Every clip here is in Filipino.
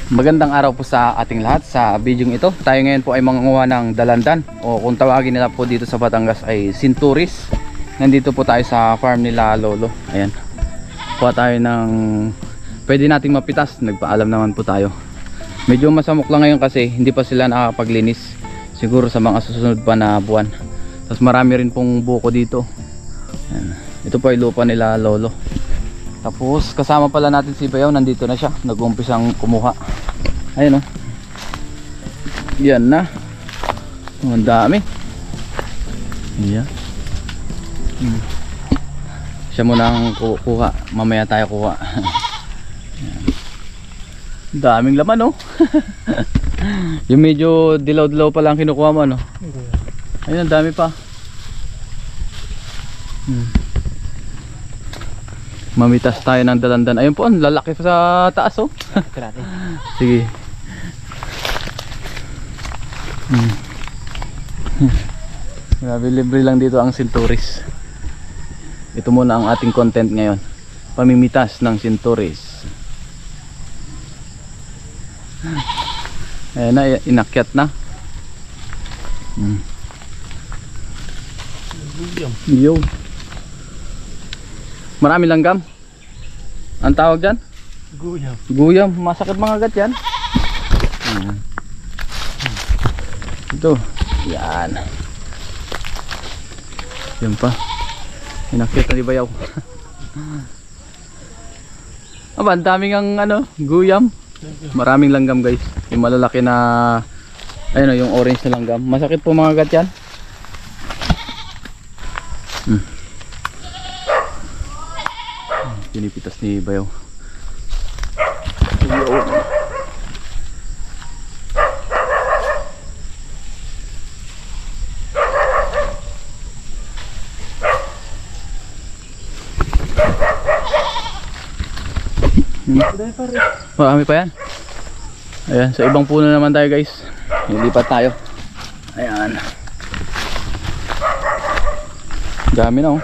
Magandang araw po sa ating lahat. Sa video ito, tayo ngayon po ay mangunguha ng dalandan o kung tawagin nila po dito sa Batangas ay sinturis. Nandito po tayo sa farm nila Lolo. Ayan. Kuha tayo ng pwede nating mapitas. Nagpaalam naman po tayo. Medyo masamok lang ngayon kasi hindi pa sila nakapaglinis. Siguro sa mga susunod pa na buwan. Tapos marami rin pong buko dito. Ayan. Ito po ay lupa nila Lolo. Tapos kasama pala natin si Bayaw, nandito na siya, nag-umpisang kumuha. Ayun o. Yan na. Ang dami. Yan. Siya muna ang kuha, mamaya tayo kuha. Daming laman o. Yung medyo dilaw-dilaw pa lang kinukuha mo ano. Ayun, ang dami pa. Mamitas tayo ng dalandan. Ayun po, ang lalaki pa sa taas oh. Sige. Grabe, libre lang dito ang sinturis. Ito muna ang ating content ngayon. Pamimitas ng sinturis. Ayan na, inakyat na. Yo. Marami langgam. Ang tawag dyan? Guyam. Guyam. Masakit mga agat yan. Ito. Yan. Yan pa. Inakyat na ni Bayaw. Aba, ang daming ang ano, guyam. Maraming langgam guys. Yung malalaki na ayun o, yung orange na langgam. Masakit po mga agat yan. Pinipitas ni Bayaw. Marami pa yan. Ayan, sa ibang puno naman tayo guys. Lilipat tayo. Ayan. Dami na oh.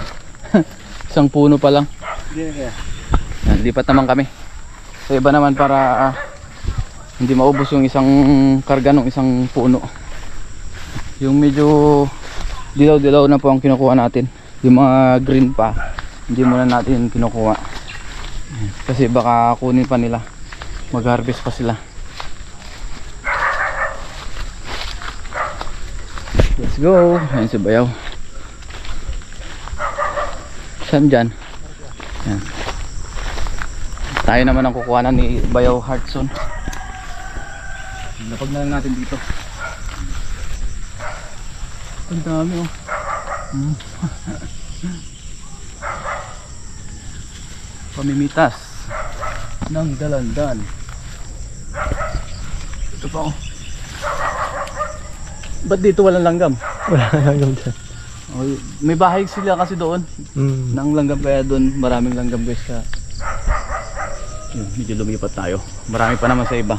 Isang puno pa lang. Yan, lipat naman kami. Sa iba naman para hindi maubos yung isang karga ng isang puno. Yung medyo dilaw-dilaw na po ang kinukuha natin. Yung mga green pa, hindi muna natin kinukuha. Kasi baka kunin pa nila. Mag-harvest pa sila. Let's go. Ayan si Bayaw. Saan dyan? Yan. Tayo naman ang kukuha ni Bayaw Hartson. Lapag na lang natin dito. Ang dami oh. Pamimitas ng dalandan. Ito pa oh. Ba't dito walang langgam? Wala langgam dyan. Oh, may bahay sila kasi doon. Nang langgam kaya doon maraming langgam guys ka. Yun, medyo lumipat tayo. Marami pa naman sa iba.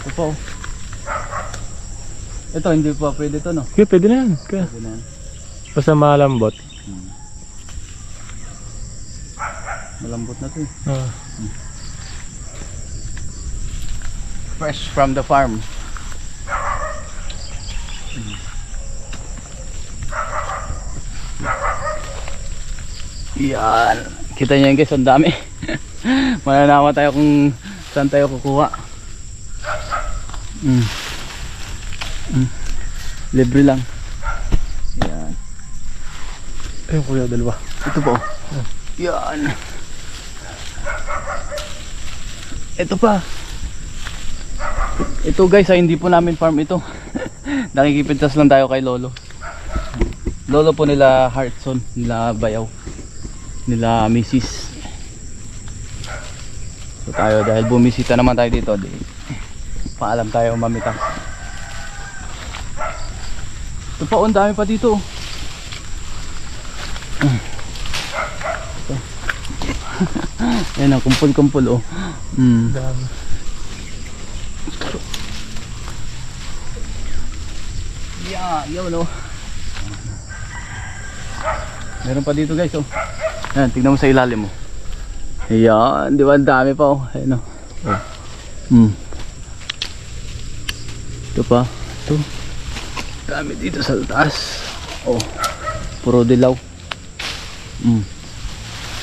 Ito po. Ito hindi pa pwede to no? Okay, pwede na yan. Pwede na yan. Basta malambot. Malambot na to eh. Fresh from the farm. Yan. Kita nyo yan guys, ang dami. Mananawa tayo kung saan tayo kukuha. Libre lang. Yan. Ayun kuya, dalawa. Ito po. Yan. Ito pa. Ito guys, hindi po namin farm ito. Nakikipintas lang tayo kay Lolo. Lolo po nila Hartson, nila Bayaw, nila Mrs. So tayo, dahil bumisita naman tayo dito, paalam tayo mamitas. Ito pa, ang dami pa dito. Yan ang kumpul-kumpul oh. Dami. Yun oh. Meron pa dito guys oh. Ayan, tignan mo sa ilalim mo. Ayan, di ba ang dami pa oh. Ayan oh. Ito pa. Ito. Dami dito sa taas. Oh. Puro dilaw.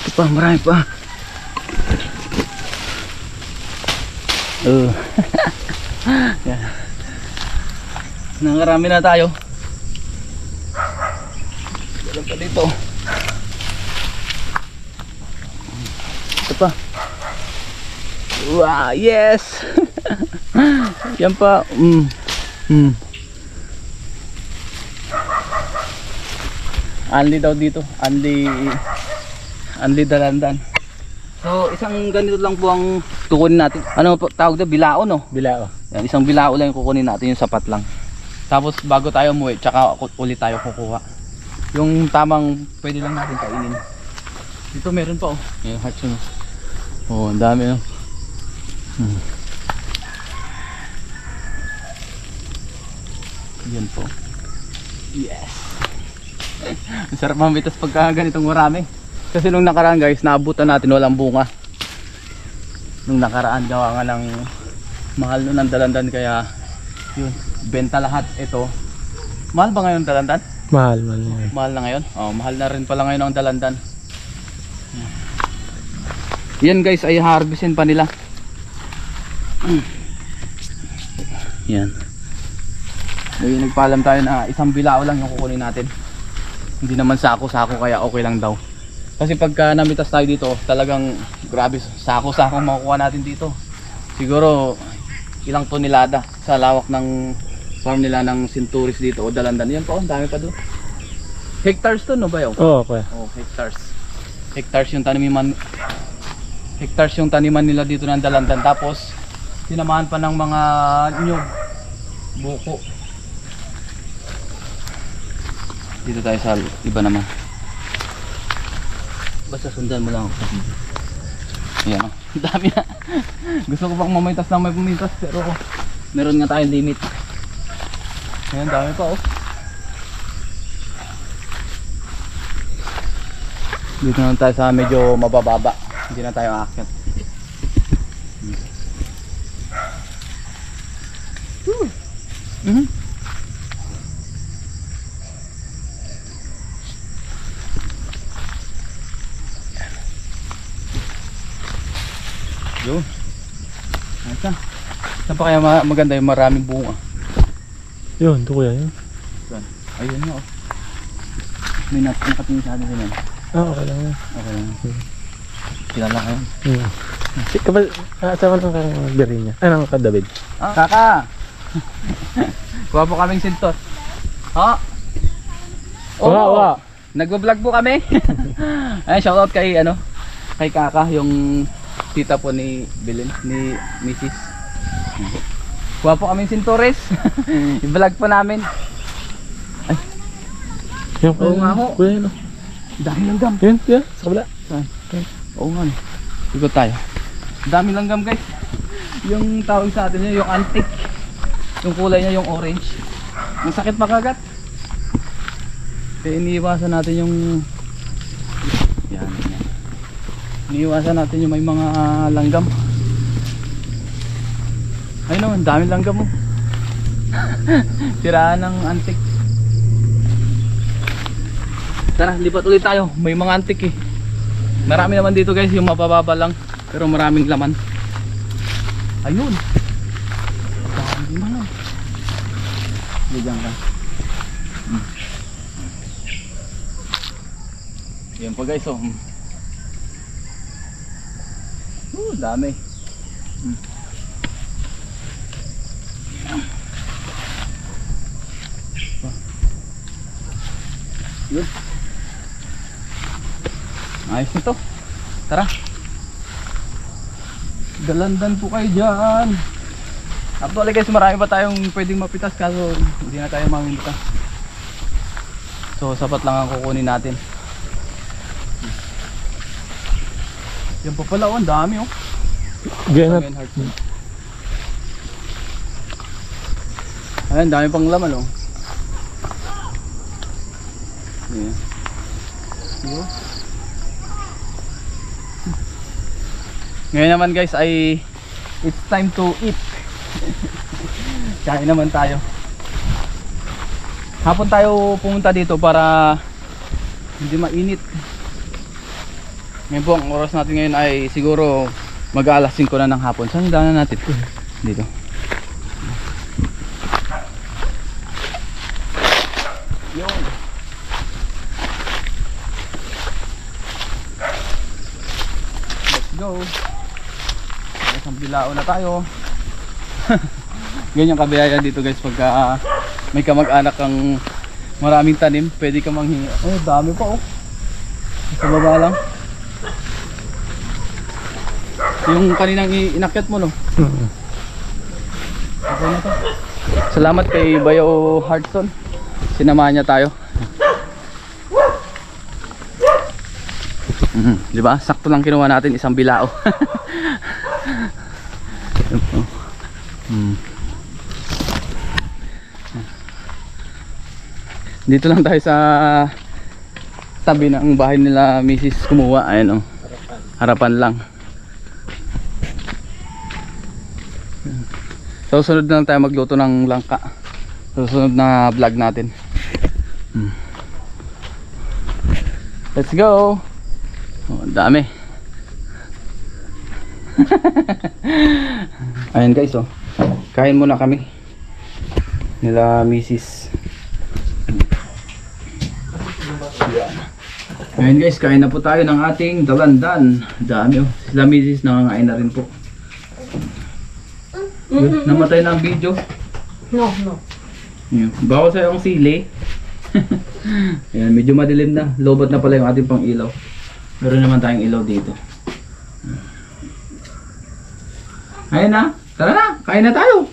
Ito pa, marami pa. Yan. Nangarami na tayo. Meron pa dito. Ito pa. Wow, yes. Yan pa. Anli daw dito. Anli dalandan. So isang ganito lang po ang kukunin natin. Ano po tawag na? Bilao no? Bilao. Yan, isang bilao lang yung kukunin natin, yung sapat lang. Tapos bago tayo umuwi, tsaka ulit tayo kukuha. Yung tamang pwede lang natin kainin. Dito meron pa oh. Yung hearts yun. Oh, ang dami no. Yan po. Yes. Ang sarap mamitas pagka ganitong marami. Kasi nung nakaraan guys, naabutan natin walang bunga. Nung nakaraan gawa nga ng mahal nun ang dalandan, kaya yun, benta lahat ito. Mahal ba ngayon ang dalandan? Mahal. Mahal na ngayon? Oh, mahal na rin pala ngayon ang dalandan. Yan guys ay harvestin pa nila. Yan. Ngayon nagpaalam tayo na isang bilao lang yung kukunin natin. Hindi naman sako-sako, kaya okay lang daw. Kasi pagka namitas tayo dito, talagang grabe, sako-sako makukuha natin dito. Siguro ilang tonelada sa lawak ng farm nila ng Sinturis dito o dalandan. Yan po, ang dami pa doon. Hectares to no ba yun? Oo, kuya. Oh, hectares. Hectares yung taniman. Hectares yung taniman nila dito ng dalandan. Tapos sinamahan pa ng mga nyug, buko. Dito tayo sa iba naman. Basta sundan mo lang ako. Ayan o, dami na. Gusto ko pang mamintas lang may pumintas, pero meron nga tayong limit. Ayan, dami pa oh. Dito na tayo sa medyo mabababa. Hindi na tayo aakyat. Yun. Saan pa kaya maganda yung maraming bunga? Yun, ito kuya yun. Saan? Ayun nga oh. May nakatingin sa atin din. Okay lang yan. Okay lang. Kilala kayo. Kapag, asama lang kang biri niya. Ay, nang kadabid. Kaka! Kuha po kaming sintot. Ha? Oo. Nagbablog po kami. Ay, shoutout kay ano, kay Kaka, yung tita po ni Belen, ni Mrs. Kuha po kaming Sinturis. I-vlog po namin. Ay. Yung Oo nga ho. kuya yun. Dami langgam. Yun, kuya, sa kabila. Saan? Oo nga. Ikot tayo. Dami langgam guys. Yung tawag sa atin niya, yung antique. Yung kulay niya yung orange. Ang sakit makagat. Kaya iniiwasan natin yung yan. Iniiwasan natin yung may mga langgam. Ayun naman, dami langgam mo. Siraan ng antique. Tara, lipat ulit tayo. May mga antique eh. Marami naman dito guys, yung mabababa lang. Pero maraming laman. Ayun. Dami naman. Diyan ka. Yan pa guys oh. Dami. Yun. Ayos nito. Tara. Dalandan po kayo dyan. Actually guys, marami pa tayong pwedeng mapitas, kaso hindi na tayo maminta. So sapat lang ang kukunin natin. Yan pa pala oh, ang dami oh. Ganap. Ayan, dami pang laman oh. Ayan. Ngayon naman guys ay it's time to eat. Kain naman tayo. Hapon tayo pumunta dito para hindi mainit. Ngayon po ang oras natin ngayon ay siguro mag-aalas 5 na ng hapon. Saan yung daanan natin? Dito. Yun. Let's go. Isang bilao na tayo. Ganyan kabiyaya dito guys pagka may kamag-anak kang maraming tanim, pwede ka manghingi. Oh, dami pa oh. Sa baba lang. Yung kaninang inakyat mo no. Okay na to. Salamat kay Bayo Hartson. Sinamahan niya tayo. Di ba? Sakto lang kinuha natin isang bilao. Dito lang tayo sa tabi ng bahay nila Mrs. kumuha. Ayan o. Harapan lang. Susunod na lang tayo magluto ng langka. Susunod na vlog natin. Let's go. Oh, dami. Ayan guys oh. Kain muna kami nila Mrs. Ayan guys, kain na po tayo ng ating dalandan. Dami oh. Sila Mrs. nangangain na rin po. Namatay na ang video. No. Bawa sa'yo ang sili. Ayan, medyo madilim na. Lobot na pala yung ating pang ilaw. Meron naman tayong ilaw dito. Ayan na. Tara na, kain na tayo.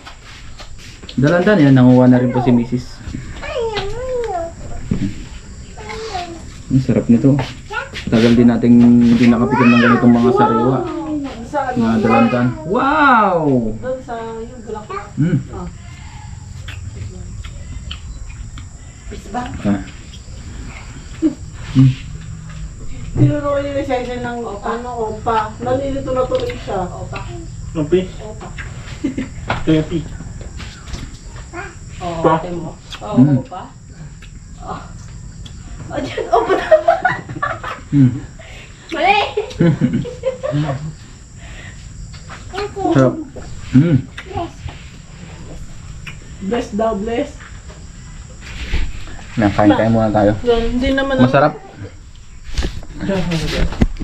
Dalandan yan, nanguha na rin po si Mrs. Ang sarap nito. Tagal din nating hindi nakapikon ng ganitong mga sariwa na dalandan. Wow! Doon sa yung bulak. Bisbang. Tinuro ko yung lisensya ng opa. Nalilito na tuloy siya. Opa. Opi. Opa. Tepi. Oo, ate mo. Oo, opa. Oh, dyan, opa naman. Mali! Sarap. Bless daw, bless. Kain muna tayo. Hindi naman Masarap.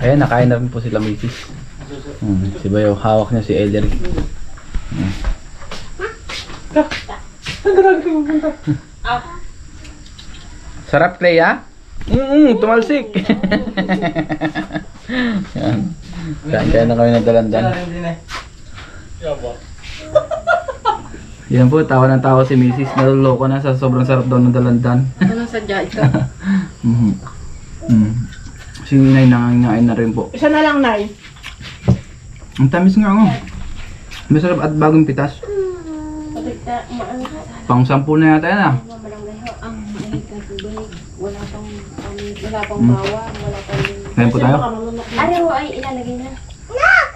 Ayan, nakain na rin po sila Mrs. Si Bayo, hawak niya si Ellery. Ang grabe ko pupunta. Sarap, Clay, ha? Tumalsik. Yan. Kain na kami ng dalandan. Yan po, tawa ng tawa si Mrs. Naluloko na sa sobrang sarap daw ng dalandan. Anong sadya ito? Si Inay nangangain na rin po. Isa na lang, Nay. Ang tamis nga oh. Masarap at bagong pitas. Pang 10 na yata yan ah. Wala pang bawang, wala pang... Kain po tayo. Ano ay ilalagay na?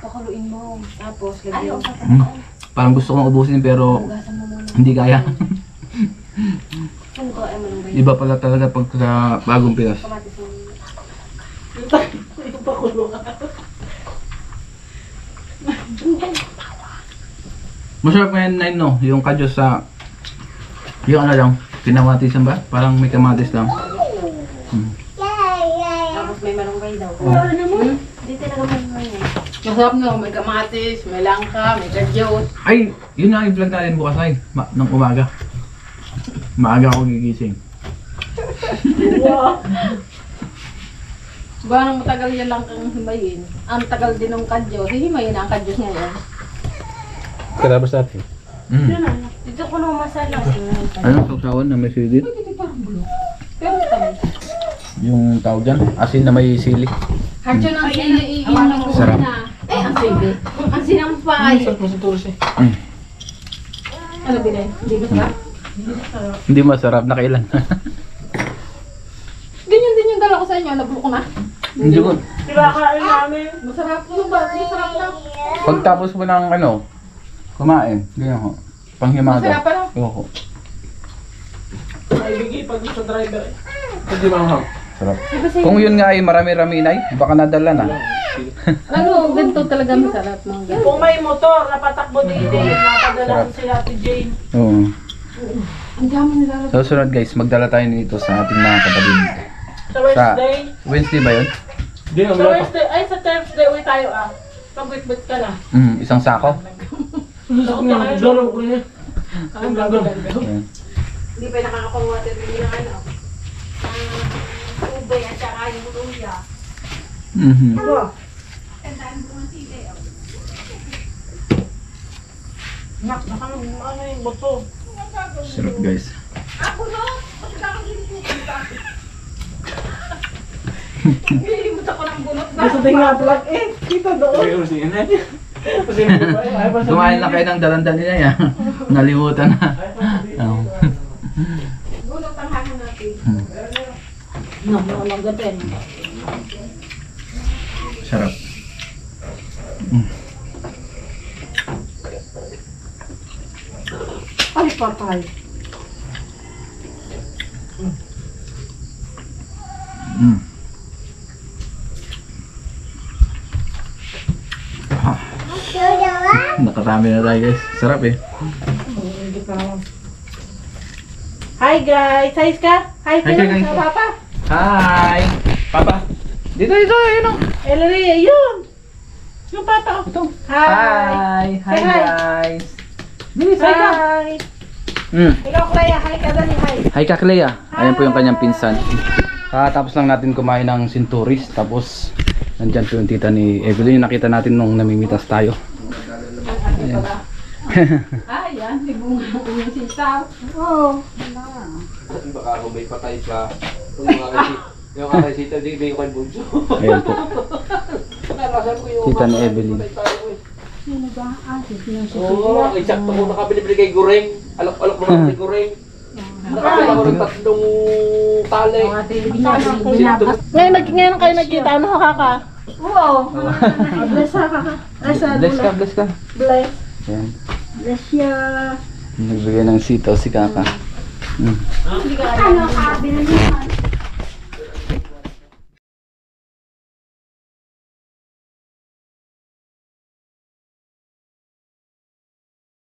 Pakuluin mo. Tapos lagyan mo. Parang gusto kong ubusin pero Hugasan mo muna. hindi kaya. Saan ko ay malunggay? Iba pala talaga pag sa bagong pitas. Kamatis mo. Yung pakulo. Masarap ngayon na no, yung kadyos sa yung ano lang, kinamatisan ba? Parang may kamatis lang. Tapos may malunggay daw. Hindi talaga malunggay eh. Masarap na, may kamatis, may langka, may kadyot. Ay, yun na i-vlog natin bukas ay, ng umaga. Maaga ako gigising. Wow! Ba nang matagal yan lang kang himayin. Ang tagal din ng kadyos. Hihimayin na ang kadyos niya yan. Katapos natin. Dito ko nung masala. Ano sausawan na may sili? Hindi parang bulok. Pero tamis. Yung tawag dyan, asin na may sili. Harcho ng sili, iyon ang Sarap. na. Ang sili. Ang sinampay. Ano bilay? Hindi ba sarap? Hindi masarap na kailan. Ganyan din yung dala ko sa inyo. Nabulok na. Hindi ko. Kinakain namin. Masarap yung ba? Masarap lang. Pagtapos mo ng ano, kumain. Ganyan ho. Panghimaga. Masarap pa lang. Oo. May bigay pag sa driver. Hindi manghang. Sarap. Kung yun nga ay marami-rami na baka nadala na. Ano, ganito talaga masarap mga ganito. Kung may motor, napatakbo din napadala Sarap. si Ate Jane. Oo. Ang dami nila. So sunod guys, magdala tayo nito sa ating mga kapatid. Sa Wednesday. Wednesday ba yun? Hindi, Sa Wednesday, ay sa Thursday, uwi tayo ah. Pag-wit-wit ka na. Isang sako. Laro ko niya. Ang gagawin. Ayan. Hindi pa nakakapang-water rin ng ano. Ubay at saka yung luya. Mhm. Nak, ano yung boto? Sarap guys. Nasa tinga plug eh. Kita doon. Ay, usin na. Usin mo ba? Ay, pa sa- Kumain lang kayo ng dalandan nila yan. Nalimutan na. Oo. Gulot ang hangin natin. Namagatin. Sarap. Ay, patay. Mm. Nakarami na tayo guys. Sarap eh. Hi guys! Hi ka? Hi Hi ka, ka guys. sa papa? Hi! Papa! Dito, ayun o. Ellery, yun! Yung papa. Ito. Hi! Hi! Hi Say hi. guys! Dili, say ka! Hi! Mm. Ikaw, Clea. Hi ka dali. Hi! Hi ka, Clea. Ayan po yung kanyang pinsan. Tapos lang natin kumain ng Sinturis. Tapos, nandyan po yung tita ni Evelyn. Yung nakita natin nung namimitas tayo. Ayan. Ah, yan. May bunga yung sitaw. Baka kung may patay pa. Yung aking sita, di may kwan bunso. Ayan po. Tita ni Evelyn. Sino ba? Ah, sino si Oo, eksakto ko nakabili-bili kay Goreng. Alok-alok mo kay Goreng. Nakabili ako ng 3 tali. Ngayon kayo nagkita. Ano kaka? Oo. Bless ha kaka. Ay, sa Bless ka, bless ka. Bless. Ayan. Bless ya. Nagbigay ng sitaw si Kaka. Mm. Ano ka? Binili